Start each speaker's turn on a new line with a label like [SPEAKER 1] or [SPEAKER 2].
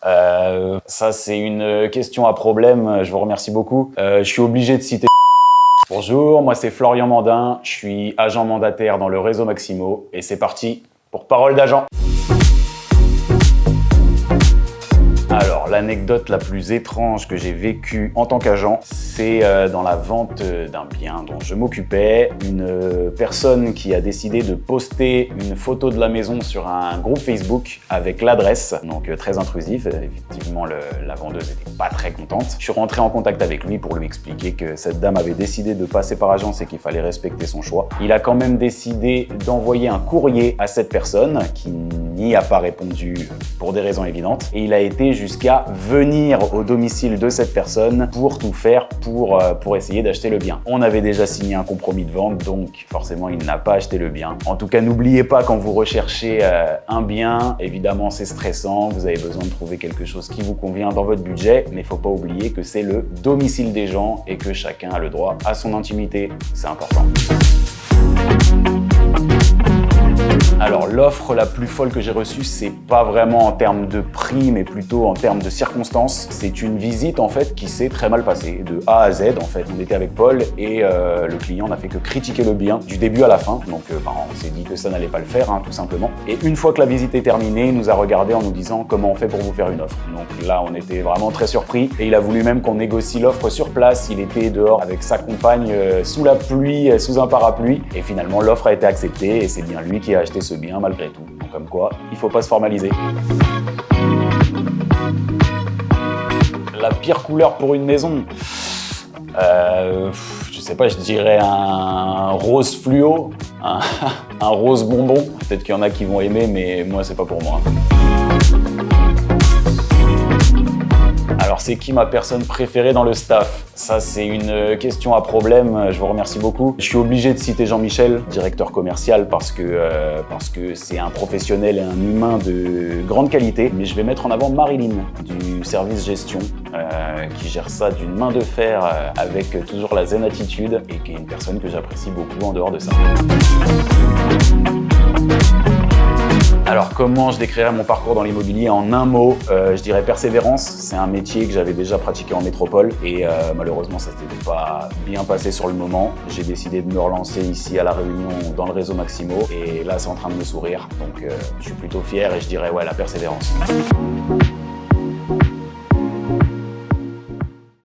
[SPEAKER 1] Ça, c'est une question à problème. Je vous remercie beaucoup. Je suis obligé de citer... Bonjour, moi c'est Florian Mandin. Je suis agent mandataire dans le réseau Maximo. Et c'est parti pour Parole d'agent. Alors, l'anecdote la plus étrange que j'ai vécue en tant qu'agent, c'est dans la vente d'un bien dont je m'occupais. Une personne qui a décidé de poster une photo de la maison sur un groupe Facebook avec l'adresse, donc très intrusif. Effectivement, la vendeuse n'était pas très contente. Je suis rentré en contact avec lui pour lui expliquer que cette dame avait décidé de passer par agence et qu'il fallait respecter son choix. Il a quand même décidé d'envoyer un courrier à cette personne qui n'y a pas répondu pour des raisons évidentes. Et il a été jusqu'à venir au domicile de cette personne pour tout faire pour essayer d'acheter le bien. On avait déjà signé un compromis de vente, donc forcément il n'a pas acheté le bien. En tout cas, n'oubliez pas, quand vous recherchez un bien, évidemment c'est stressant, vous avez besoin de trouver quelque chose qui vous convient dans votre budget, mais il ne faut pas oublier que c'est le domicile des gens et que chacun a le droit à son intimité. C'est important. Alors, l'offre la plus folle que j'ai reçue, c'est pas vraiment en termes de prix, mais plutôt en termes de circonstances. C'est une visite, en fait, qui s'est très mal passée, de A à Z, en fait. On était avec Paul et le client n'a fait que critiquer le bien du début à la fin. Donc, on s'est dit que ça n'allait pas le faire, tout simplement. Et une fois que la visite est terminée, il nous a regardé en nous disant comment on fait pour vous faire une offre. Donc là, on était vraiment très surpris et il a voulu même qu'on négocie l'offre sur place. Il était dehors avec sa compagne sous la pluie, sous un parapluie. Et finalement, l'offre a été acceptée et c'est bien lui qui a acheté ce bien malgré tout. Donc, comme quoi, il faut pas se formaliser. La pire couleur pour une maison, je sais pas, je dirais un rose fluo, un rose bonbon. Peut-être qu'il y en a qui vont aimer, mais moi c'est pas pour moi. Alors, c'est qui ma personne préférée dans le staff? Ça, c'est une question à problème. Je vous remercie beaucoup. Je suis obligé de citer Jean-Michel, directeur commercial, parce que c'est un professionnel et un humain de grande qualité. Mais je vais mettre en avant Marilyn, du service gestion, qui gère ça d'une main de fer, avec toujours la zen attitude, et qui est une personne que j'apprécie beaucoup en dehors de ça. Alors, comment je décrirais mon parcours dans l'immobilier en un mot? Je dirais persévérance. C'est un métier que j'avais déjà pratiqué en métropole et malheureusement, ça s'était pas bien passé sur le moment. J'ai décidé de me relancer ici à La Réunion dans le réseau Maximo et là, c'est en train de me sourire. Donc, je suis plutôt fier et je dirais, ouais, la persévérance.